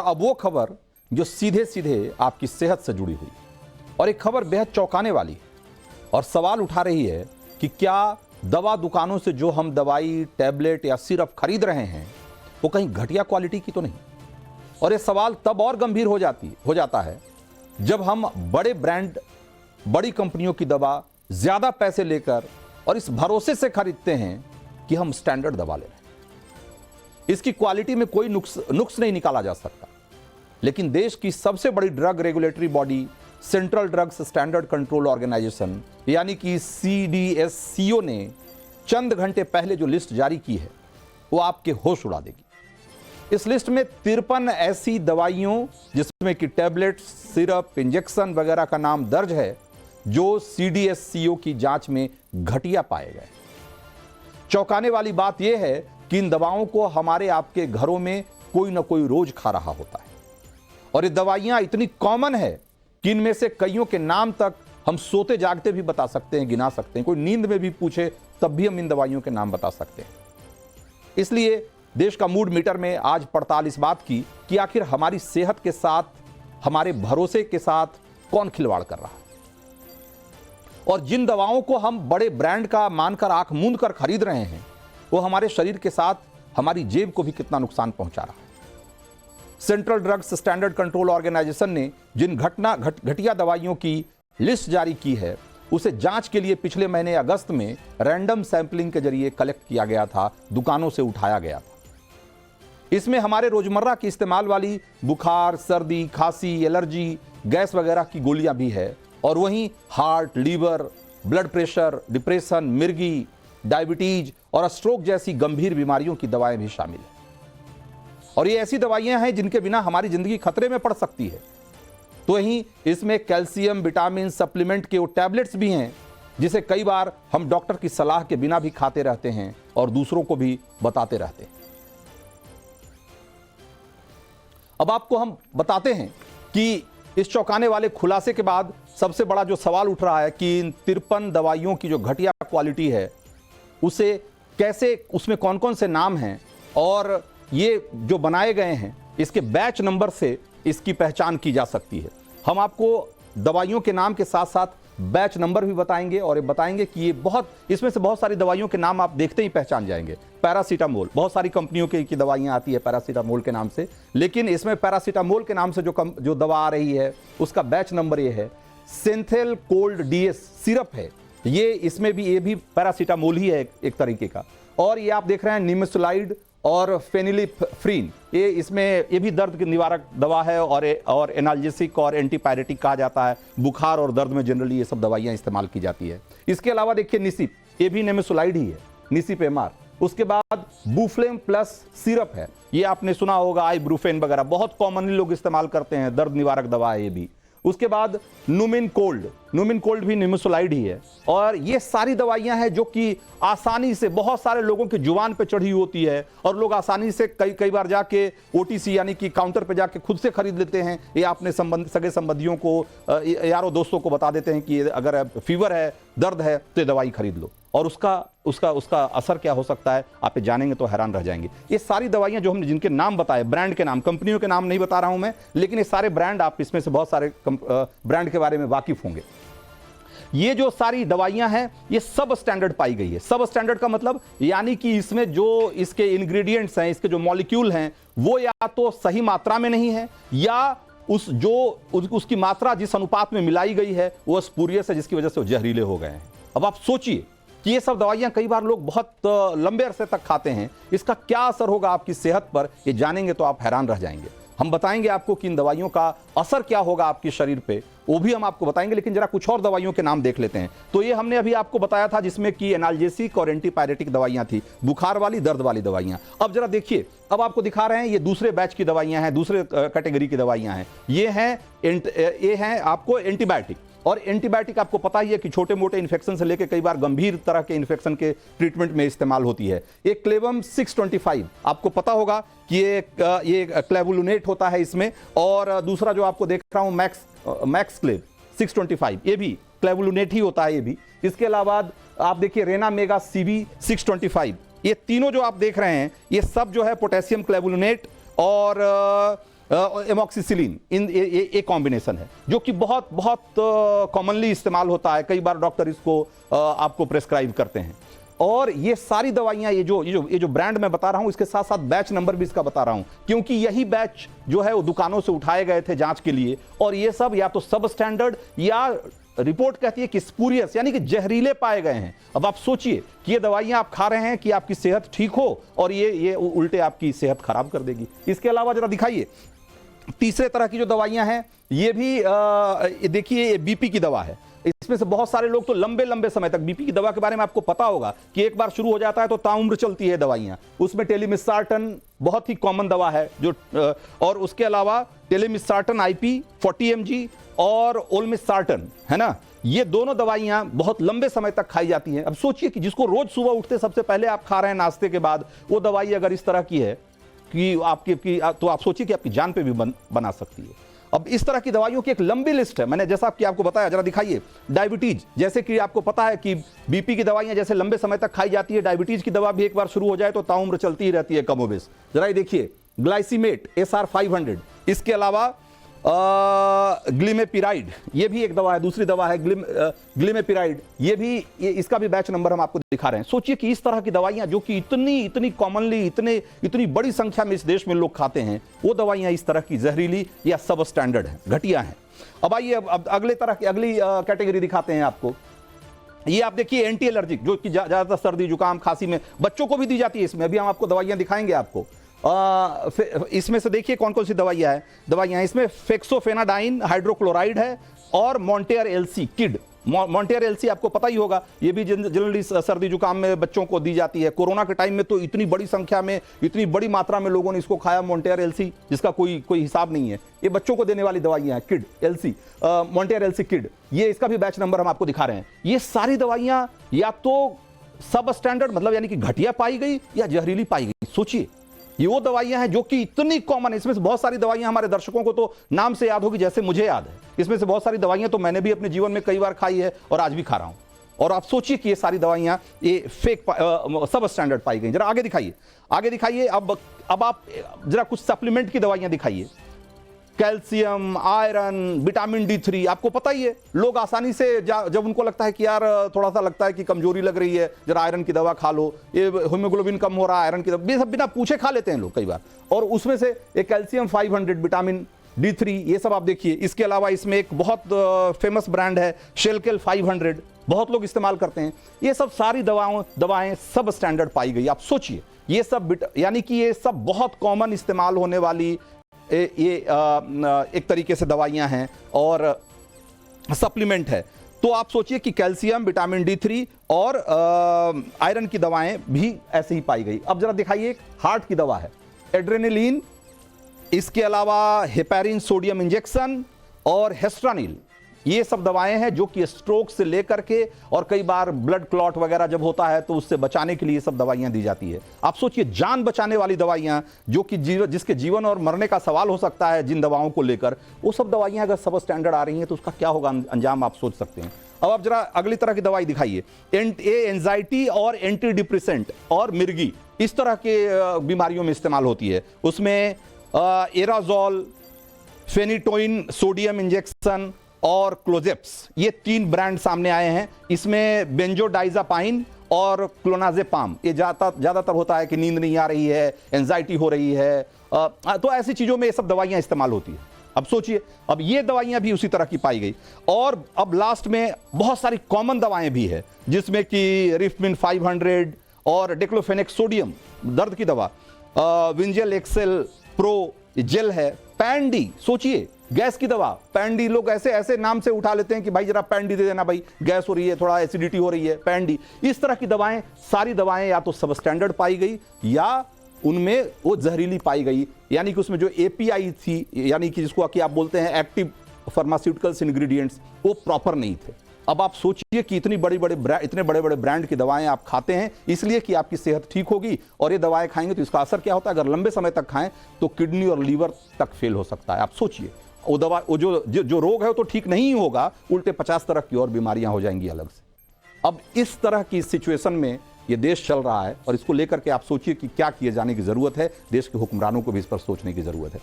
अब वो खबर जो सीधे सीधे आपकी सेहत से जुड़ी हुई, और एक खबर बेहद चौंकाने वाली और सवाल उठा रही है कि क्या दवा दुकानों से जो हम दवाई, टैबलेट या सिरप खरीद रहे हैं वो कहीं घटिया क्वालिटी की तो नहीं। और ये सवाल तब और गंभीर हो जाता है जब हम बड़े ब्रांड, बड़ी कंपनियों की दवा ज्यादा पैसे लेकर और इस भरोसे से खरीदते हैं कि हम स्टैंडर्ड दवा ले रहे हैं, इसकी क्वालिटी में कोई नुक्स नहीं निकाला जा सकता। लेकिन देश की सबसे बड़ी drug regulatory body central drugs standard control organisation यानी कि CDSCO ने चंद घंटे पहले जो लिस्ट जारी की है वो आपके होश उड़ा देगी। इस लिस्ट में 53 ऐसी दवाइयों जिसमें कि टैबलेट, सिरप, इंजेक्शन वगैरह का नाम दर्ज है जो CDSCO की जांच में घटिया पाए गए। चौंकाने वाली बात यह है कि इन दवाओं को हमारे आपके घरों में कोई ना कोई रोज खा रहा होता है, और ये दवाइयां इतनी कॉमन है कि इनमें से कईयों के नाम तक हम सोते जागते भी बता सकते हैं, गिना सकते हैं। कोई नींद में भी पूछे तब भी हम इन दवाइयों के नाम बता सकते हैं। इसलिए देश का मूड मीटर में आज पड़ताल इस बात की कि आखिर हमारी सेहत के साथ, हमारे भरोसे के साथ कौन खिलवाड़ कर रहा है, और जिन दवाओं को हम बड़े ब्रांड का मानकर आंख मूंद कर खरीद रहे हैं वो हमारे शरीर के साथ हमारी जेब को भी कितना नुकसान पहुंचा रहा है। Central drugs standard control organisation ने जिन घटिया दवाइयों की लिस्ट जारी की है उसे जांच के लिए पिछले महीने अगस्त में रैंडम सैंपलिंग के जरिए कलेक्ट किया गया था, दुकानों से उठाया गया था। इसमें हमारे रोजमर्रा की इस्तेमाल वाली बुखार, सर्दी, खांसी, एलर्जी, गैस वगैरह की गोलियां भी है, और वहीं heart, liver, blood pressure, depression, मिर्गी, डायबिटीज और स्ट्रोक जैसी गंभीर बीमारियों की दवाएं भी शामिल हैं। और ये ऐसी दवाइयां हैं जिनके बिना हमारी जिंदगी खतरे में पड़ सकती है। तो वहीं इसमें कैल्शियम, विटामिन, सप्लीमेंट के वो टैबलेट्स भी हैं जिसे कई बार हम डॉक्टर की सलाह के बिना भी खाते रहते हैं और दूसरों को भी बताते रहते हैं। अब आपको हम बताते हैं कि इस चौंकाने वाले खुलासे के बाद सबसे बड़ा जो सवाल उठ रहा है कि इन 53 दवाइयों की जो घटिया क्वालिटी है उसे कैसे, उसमें कौन कौन से नाम हैं, और ये जो बनाए गए हैं इसके बैच नंबर से इसकी पहचान की जा सकती है। हम आपको दवाइयों के नाम के साथ साथ बैच नंबर भी बताएंगे, और ये बताएंगे कि ये इसमें से बहुत सारी दवाइयों के नाम आप देखते ही पहचान जाएंगे। पैरासीटामोल, बहुत सारी कंपनियों की दवाइयां आती है पैरासीटामोल के नाम से, लेकिन इसमें पैरासीटामोल के नाम से जो दवा आ रही है उसका बैच नंबर ये है। सिंथेल कोल्ड DS सिरप है, इसमें भी ये भी पैरासीटामोल ही है एक तरीके का। और ये आप देख रहे हैं निमेसुलाइड और फेनिलिफ्रीन, ये भी दर्द निवारक दवा है, और एनाल्जेसिक और एंटीपायरेटिक कहा जाता है। बुखार और दर्द में जनरली ये सब दवाइयां इस्तेमाल की जाती है। इसके अलावा देखिए निसिप, ये भी निमेसुलाइड ही है, निसिप MR। उसके बाद बुफ्लेम प्लस सिरप है, ये आपने सुना होगा, आइब्रूफेन वगैरह बहुत कॉमनली लोग इस्तेमाल करते हैं, दर्द निवारक दवा है ये भी। उसके बाद नुमिन कोल्ड भी निमेसुलाइड ही है। और ये सारी दवाइयां हैं जो कि आसानी से बहुत सारे लोगों की जुबान पे चढ़ी होती है, और लोग आसानी से कई बार जाके OTC यानी कि काउंटर पे जाके खुद से खरीद लेते हैं। ये अपने सगे संबंधियों को, यारों दोस्तों को बता देते हैं कि अगर फीवर है, दर्द है तो ये दवाई खरीद लो, और उसका असर क्या हो सकता है आप ये जानेंगे तो हैरान रह जाएंगे। ये सारी दवाइयां जो हमने जिनके नाम बताए, ब्रांड के नाम, कंपनियों के नाम नहीं बता रहा हूं मैं, लेकिन ये सारे ब्रांड, आप इसमें से बहुत सारे ब्रांड के बारे में वाकिफ होंगे। ये जो सारी दवाइयां हैं ये सब स्टैंडर्ड पाई गई है। सब स्टैंडर्ड का मतलब यानी कि इसमें जो इसके इंग्रेडिएंट्स हैं, इसके जो मॉलिक्यूल हैं, वो या तो सही मात्रा में नहीं है, या उसकी मात्रा जिस अनुपात में मिलाई गई है वो स्पूरियस है, जिसकी वजह से वो जहरीले हो गए हैं। अब आप सोचिए कि ये सब दवाइयां कई बार लोग बहुत लंबे अरसे तक खाते हैं, इसका क्या असर होगा आपकी सेहत पर, ये जानेंगे तो आप हैरान रह जाएंगे। हम बताएंगे आपको कि इन दवाइयों का असर क्या होगा आपके शरीर पे, वो भी हम आपको बताएंगे। लेकिन जरा कुछ और दवाइयों के नाम देख लेते हैं। तो ये हमने अभी आपको बताया था जिसमें कि एनाल्जेसिक और एंटीपायरेटिक दवाइयां थी, बुखार वाली, दर्द वाली दवाइयां। अब जरा देखिए, अब आपको दिखा रहे हैं ये दूसरे बैच की दवाइयां हैं, दूसरे कैटेगरी की दवाइयां हैं। ये हैं आपको एंटीबायोटिक, और एंटीबायोटिक आपको पता ही है कि छोटे मोटे इन्फेक्शन से लेकर कई बार गंभीर तरह के इन्फेक्शन के ट्रीटमेंट में इस्तेमाल होती है। एक क्लेवम 625 आपको पता होगा कि ये क्लेवुलिनेट होता है इसमें, और दूसरा जो आपको देख रहा हूं मैक्स क्लेव 625, ये भी क्लेवुलिनेट ही होता है ये भी। इसके अलावा आप देखिए रेना मेगा CV 625, ये तीनों जो आप देख रहे हैं ये सब जो है पोटेशियम क्लेवुलिनेट और एमॉक्सिसिलिन, इन ये कॉम्बिनेशन है जो कि बहुत बहुत कॉमनली इस्तेमाल होता है। कई बार डॉक्टर इसको आपको प्रेस्क्राइब करते हैं। और ये सारी दवाइयां, ये जो ब्रांड मैं बता रहा हूं, इसके साथ साथ बैच नंबर भी इसका बता रहा हूं, क्योंकि यही बैच जो है वो दुकानों से उठाए गए थे जांच के लिए। और ये सब या तो सब स्टैंडर्ड या रिपोर्ट कहती है कि स्पूरियस यानी कि जहरीले पाए गए हैं। अब आप सोचिए कि ये दवाइयां आप खा रहे हैं कि आपकी सेहत ठीक हो, और ये उल्टे आपकी सेहत खराब कर देगी। इसके अलावा जरा दिखाइए तीसरे तरह की जो दवाइयां हैं, ये भी देखिए, ये बीपी की दवा है। इसमें से बहुत सारे लोग तो लंबे लंबे समय तक, बीपी की दवा के बारे में आपको पता होगा कि एक बार शुरू हो जाता है तो ताउम्र चलती है दवाइयां। उसमें टेलीमिसार्टन बहुत ही कॉमन दवा है जो, और उसके अलावा टेलीमिसार्टन आईपी 40 mg और ओलमिसार्टन, है ना, ये दोनों दवाइयां बहुत लंबे समय तक खाई जाती हैं। अब सोचिए कि जिसको रोज सुबह उठते सबसे पहले आप खा रहे हैं नाश्ते के बाद, वो दवाई अगर इस तरह की है कि तो आप सोचिए कि आपकी जान पे भी बना सकती है। अब इस तरह की दवाइयों की एक लंबी लिस्ट है, मैंने जैसा कि आपको बताया। जरा दिखाइए डायबिटीज, जैसे कि आपको पता है कि बीपी की दवाइयां जैसे लंबे समय तक खाई जाती है, डायबिटीज की दवा भी एक बार शुरू हो जाए तो ताउम्र चलती ही रहती है कमोबेश। जरा ये देखिए ग्लाइसिमेट SR 500, इसके अलावा ग्लिमेपिराइड, ये भी एक दवा है, दूसरी दवा है ग्लिमेपिराइड, इसका भी बैच नंबर हम आपको दिखा रहे हैं। सोचिए कि इस तरह की दवाइयां जो कि इतनी कॉमनली, इतनी बड़ी संख्या में इस देश में लोग खाते हैं, वो दवाइयां इस तरह की जहरीली या सब स्टैंडर्ड है, घटिया है। अब आइए अब अगली कैटेगरी दिखाते हैं आपको। ये आप देखिए एंटी एलर्जिक, जो कि ज्यादातर सर्दी जुकाम खांसी में बच्चों को भी दी जाती है। इसमें अभी हम आपको दवाइयां दिखाएंगे आपको। इसमें से देखिए कौन कौन सी दवाइयां इसमें फेक्सोफेनाडाइन हाइड्रोक्लोराइड है, और Montair LC kid. Montair LC आपको पता ही होगा, ये भी जनरली सर्दी जुकाम में बच्चों को दी जाती है। कोरोना के टाइम में तो इतनी बड़ी संख्या में, इतनी बड़ी मात्रा में लोगों ने इसको खाया, मॉन्टेयर एलसी, जिसका कोई हिसाब नहीं है। ये बच्चों को देने वाली दवाइयां हैं, kid LC, Montair LC kid, ये इसका भी बैच नंबर हम आपको दिखा रहे हैं। ये सारी दवाइयां या तो सब स्टैंडर्ड मतलब यानी कि घटिया पाई गई या जहरीली पाई गई। सोचिए, ये वो दवाइयां हैं जो कि इतनी कॉमन है। इसमें से बहुत सारी दवाइयां हमारे दर्शकों को तो नाम से याद होगी, जैसे मुझे याद है। इसमें से बहुत सारी दवाइयां तो मैंने भी अपने जीवन में कई बार खाई है और आज भी खा रहा हूं। और आप सोचिए कि ये सारी दवाइयां ये फेक सब स्टैंडर्ड पाई गई। जरा आगे दिखाइए। अब आप जरा कुछ सप्लीमेंट की दवाइयां दिखाइए। कैल्शियम, आयरन, विटामिन D3, आपको पता ही है, लोग आसानी से जब उनको लगता है कि यार थोड़ा सा लगता है कि कमजोरी लग रही है, जरा आयरन की दवा खा लो, ये हीमोग्लोबिन कम हो रहा है, आयरन की दवा, ये सब बिना पूछे खा लेते हैं लोग कई बार। और उसमें से एक कैल्शियम 500, विटामिन D3, ये सब आप देखिए। इसके अलावा इसमें एक बहुत फेमस ब्रांड है शेलकेल 500, बहुत लोग इस्तेमाल करते हैं। ये सब सारी दवाएं सब स्टैंडर्ड पाई गई। आप सोचिए, ये सब यानी कि ये सब बहुत कॉमन इस्तेमाल होने वाली ये एक तरीके से दवाइयां हैं और सप्लीमेंट है। तो आप सोचिए कि कैल्शियम, विटामिन D3 और आयरन की दवाएं भी ऐसे ही पाई गई। अब जरा दिखाइए, हार्ट की दवा है एड्रेनलिन, इसके अलावा हेपेरिन सोडियम इंजेक्शन और हेस्ट्रानिल। ये सब दवाएं हैं जो कि स्ट्रोक से लेकर के और कई बार ब्लड क्लॉट वगैरह जब होता है तो उससे बचाने के लिए सब दवाइयां दी जाती है। आप सोचिए, जान बचाने वाली दवाइयां जो कि जिसके जीवन और मरने का सवाल हो सकता है जिन दवाओं को लेकर, वो सब दवाइयां अगर सब स्टैंडर्ड आ रही हैं तो उसका क्या होगा अंजाम, आप सोच सकते हैं। अब आप जरा अगली तरह की दवाई दिखाइए। एंजाइटी और एंटी डिप्रेसेंट और मिर्गी, इस तरह के बीमारियों में इस्तेमाल होती है। उसमें एराजोल, फेनिटोइन सोडियम इंजेक्शन और क्लोजेप्स, ये 3 ब्रांड सामने आए हैं। इसमें बेंजोडाइजापाइन और क्लोनाजेपाम, ये ज्यादातर होता है कि नींद नहीं आ रही है, एंजाइटी हो रही है, तो ऐसी चीजों में ये सब दवाइयां इस्तेमाल होती है। अब सोचिए, अब ये दवाइयां भी उसी तरह की पाई गई। और अब लास्ट में बहुत सारी कॉमन दवाएं भी है, जिसमें कि रिफमिन 500 और डिक्लोफेनेक सोडियम, दर्द की दवा, विंजल एक्सेल प्रो जेल है, पैंडी, सोचिए गैस की दवा, पैंडी, लोग ऐसे नाम से उठा लेते हैं कि भाई जरा पैंडी दे देना, भाई गैस हो रही है, थोड़ा एसिडिटी हो रही है, पैंडी। इस तरह की दवाएं, सारी दवाएं या तो सब स्टैंडर्ड पाई गई या उनमें वो जहरीली पाई गई, यानी कि उसमें जो API थी, यानी कि जिसको कि आप बोलते हैं एक्टिव फार्मास्यूटिकल्स इंग्रेडिएंट्स, वो प्रॉपर नहीं थे। अब आप सोचिए कि इतने बड़े बड़े ब्रांड की दवाएं आप खाते हैं इसलिए कि आपकी सेहत ठीक होगी, और ये दवाएं खाएंगे तो इसका असर क्या होता है, अगर लंबे समय तक खाएं तो किडनी और लीवर तक फेल हो सकता है। आप सोचिए, वो दवा, वो जो रोग है वो तो ठीक नहीं होगा, उल्टे 50 तरह की और बीमारियां हो जाएंगी अलग से। अब इस तरह की सिचुएशन में ये देश चल रहा है, और इसको लेकर के आप सोचिए कि क्या किए जाने की जरूरत है। देश के हुक्मरानों को भी इस पर सोचने की जरूरत है।